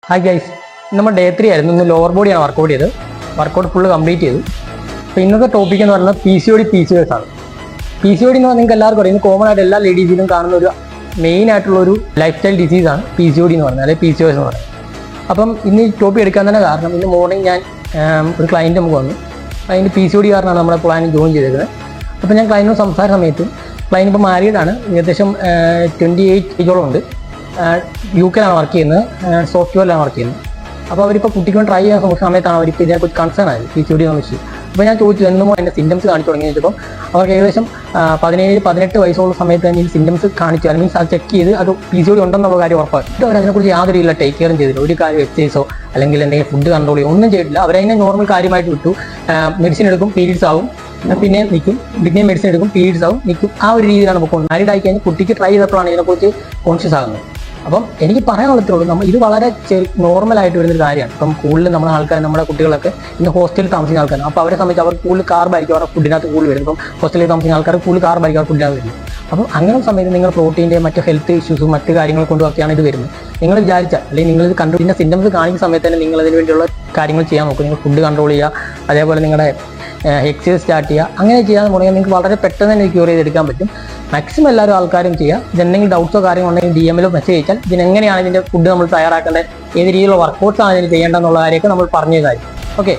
Hi guys, നമ്മൾ day 3 ആയിരുന്നു. ഇന്ന് ലോവർ ബോഡിയാണ് വർക്കൗട്ട് ചെയ്ത്. വർക്കൗട്ട് ഫുള്ള് കംപ്ലീറ്റ് ചെയ്തു. അപ്പോൾ ഇന്നത്തെ ടോപ്പിക് എന്ന് പറയുന്നത് PCOD PCOS ആണ്. PCOD എന്ന് പറഞ്ഞാൽ നിങ്ങൾക്ക് എല്ലാവർക്കും അറിയാം, കോമൺ ആയിട്ട് എല്ലാ ലേഡീസിലും കാണുന്ന ഒരു മെയിൻ ആയിട്ടുള്ള ഒരു ലൈഫ് സ്റ്റൈൽ ഡിസീസാണ് PCOD എന്ന് പറയുന്നത്, അല്ലെങ്കിൽ PCOS എന്ന് പറയുന്നത്. അപ്പം ഇന്ന് ഈ ടോപ്പിക് എടുക്കാൻ തന്നെ കാരണം, ഇന്ന് മോർണിംഗ് ഞാൻ ഒരു ക്ലയൻറ്റ് നമുക്ക് വന്നു. അതിൻ്റെ PCOD കാരണമാണ് നമ്മുടെ പ്ലാൻ ജോയിൻ ചെയ്തേക്കുന്നത്. അപ്പോൾ ഞാൻ ക്ലയൻറ്റിനോട് സംസാരിച്ച സമയത്ത് ക്ലയൻറ്റ് ഇപ്പോൾ മാരീഡാണ്, ഏകദേശം 28 ഏജോളം ഉണ്ട്. UK വർക്ക് ചെയ്യുന്നത്, സോഫ്റ്റ്വെയറിലാണ് വർക്ക് ചെയ്യുന്നത്. അപ്പോൾ അവരിപ്പോൾ കുട്ടിക്ക് ട്രൈ ചെയ്യാൻ സമയത്താണ് അവർക്ക് ഇതിനെക്കുറിച്ച് കൺസേൺ ആയത്, PCOD എന്ന് വെച്ച്. അപ്പോൾ ഞാൻ ചോദിച്ചു എന്നും അതിൻ്റെ സിംറ്റംസ് കാണിച്ചു തുടങ്ങി വെച്ചപ്പോൾ അവർക്ക് ഏകദേശം 17-18 വയസ്സുള്ള സമയത്ത് തന്നെ ഈ സിംറ്റംസ് കാണിച്ചു. അത് മീൻസ് അത് ചെക്ക് ചെയ്ത് അത് PCOD ഉണ്ടെന്നുള്ള കാര്യം ഉറപ്പാക്കി. അവർ അതിനെക്കുറിച്ച് യാതൊരു ഇല്ല ടേക്ക് കെയറും ചെയ്തില്ല. ഒരു കാര്യം എക്സസൈസോ അല്ലെങ്കിൽ എന്തെങ്കിലും ഫുഡ് കൺട്രോൾ ചെയ്യോ ഒന്നും ചെയ്തിട്ടില്ല. അവരതിനെ നോർമൽ കാര്യമായിട്ട് വിട്ടു. മെഡിസിൻ എടുക്കും, പീരീഡ്സ് ആവും, പിന്നെ നിൽക്കും, പിന്നെ മെഡിസിൻ എടുക്കും, പീരീഡ്സ് ആവും, നിൽക്കും. ആ ഒരു രീതിയിലാണ് ഇപ്പോൾ മാരീഡ് ആയി കഴിഞ്ഞാൽ കുട്ടിക്ക് ട്രൈ ചെയ്തപ്പോഴാണ് ഇതിനെക്കുറിച്ച് കോൺഷ്യസ് ആകുന്നത്. അപ്പം എനിക്ക് പറയാനുള്ളത്രേ നമ്മൾ ഇത് വളരെ നോർമലായിട്ട് വരുന്നൊരു കാര്യമാണ്. ഇപ്പം കൂടുതൽ നമ്മുടെ ആൾക്കാർ, നമ്മുടെ കുട്ടികളൊക്കെ ഇന്ന് ഹോസ്റ്റലിൽ താമസിക്കുന്ന ആൾക്കാരാണ്. അപ്പോൾ അവരെ സംബന്ധിച്ച് അവർ കൂടുതൽ കാർബായിരിക്കും അവരുടെ ഫുഡിനകത്ത് കൂടുതൽ വരുന്നത്. ഇപ്പം ഹോസ്റ്റലിൽ താമസിക്കുന്ന ആൾക്കാർ കൂടുതൽ കാർബായിരിക്കും അവർ ഫുഡിനകത്ത് വരുന്നത്. അപ്പം അങ്ങനെ സമയത്ത് നിങ്ങൾ പ്രോട്ടീൻ്റെ മറ്റ് ഹെൽത്ത് ഇഷ്യൂസും മറ്റ് കാര്യങ്ങൾ കൊണ്ടുമൊക്കെയാണ് ഇത് വരുന്നത്. നിങ്ങൾ വിചാരിച്ചാൽ, അല്ലെങ്കിൽ നിങ്ങൾ ഇത് കണ്ടു ഇതിൻ്റെ സിംറ്റംസ് കാണിക്കുന്ന സമയത്ത് തന്നെ നിങ്ങൾ അതിന് വേണ്ടിയുള്ള കാര്യങ്ങൾ ചെയ്യാൻ നോക്കും. നിങ്ങൾ ഫുഡ് കൺട്രോൾ ചെയ്യുക, അതേപോലെ നിങ്ങളുടെ എക്സസൈസ് സ്റ്റാർട്ട് ചെയ്യുക. അങ്ങനെ ചെയ്യാൻ തുടങ്ങിയാൽ നിങ്ങൾക്ക് വളരെ പെട്ടെന്ന് തന്നെ ക്യൂർ ചെയ്തെടുക്കാൻ പറ്റും. മാക്സിമം എല്ലാവരും ആൾക്കാരും ചെയ്യുക. ഇതെന്തെങ്കിലും ഡൗട്ട്സോ കാര്യങ്ങളോ ഉണ്ടെങ്കിൽ DM-ലോ മെസ്സേജ് അയച്ചാൽ ഇതിനെങ്ങനെയാണ് ഇതിൻ്റെ ഫുഡ് നമ്മൾ തയ്യാറാക്കേണ്ടത്, ഏത് രീതിയിലുള്ള വർക്കൗട്ട്സ് ആണ് ഇതിന് ചെയ്യേണ്ടതെന്നുള്ള കാര്യമൊക്കെ നമ്മൾ പറഞ്ഞു തരും. ഓക്കെ.